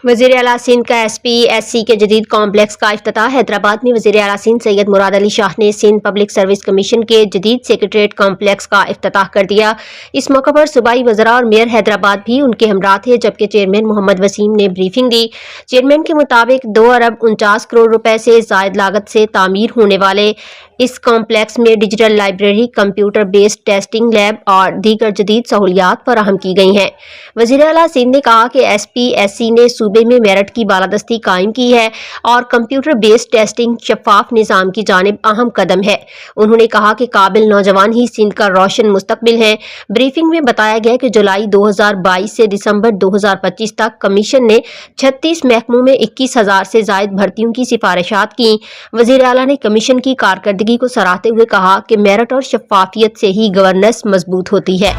वज़ीर आला सिंध का SPSC के जदीद कॉम्प्लेक्स का इफ्तिताह। हैदराबाद में वज़ीर आला सिंध सैयद मुराद अली शाह ने सिंध पब्लिक सर्विस कमीशन के जदीद सेक्रेटरीट कॉम्प्लेक्स का इफ्तिताह कर दिया। इस मौके पर सूबाई वज़रा और मेयर हैदराबाद भी उनके हमरा थे, जबकि चेयरमैन मोहम्मद वसीम ने ब्रीफिंग दी। चेयरमैन के मुताबिक 2 अरब 49 करोड़ रुपए से ज़ायद लागत से तामीर होने वाले इस कॉम्प्लेक्स में digital library, computer based testing lab और दीगर जदीद सहूलियात फराहम की गई हैं। वज़ीर आला सिंध ने कहा कि SPSC ने सूबे में मेरिट की बालादस्ती कायम की है और कंप्यूटर बेस्ड टेस्टिंग शफाफ निज़ाम की जानिब अहम कदम है। उन्होंने कहा कि काबिल नौजवान ही सिंध का रोशन मुस्तकबिल है। ब्रीफिंग में बताया गया कि जुलाई 2022 से दिसंबर 2025 तक कमीशन ने 36 महकमों में 21,000 से ज़ायद भर्तियों की सिफारिशात की। वज़ीर आला ने कमीशन की कारकर्दगी को सराहते हुए कहा कि मेरिट और शफाफियत से ही गवर्नेंस मजबूत होती है।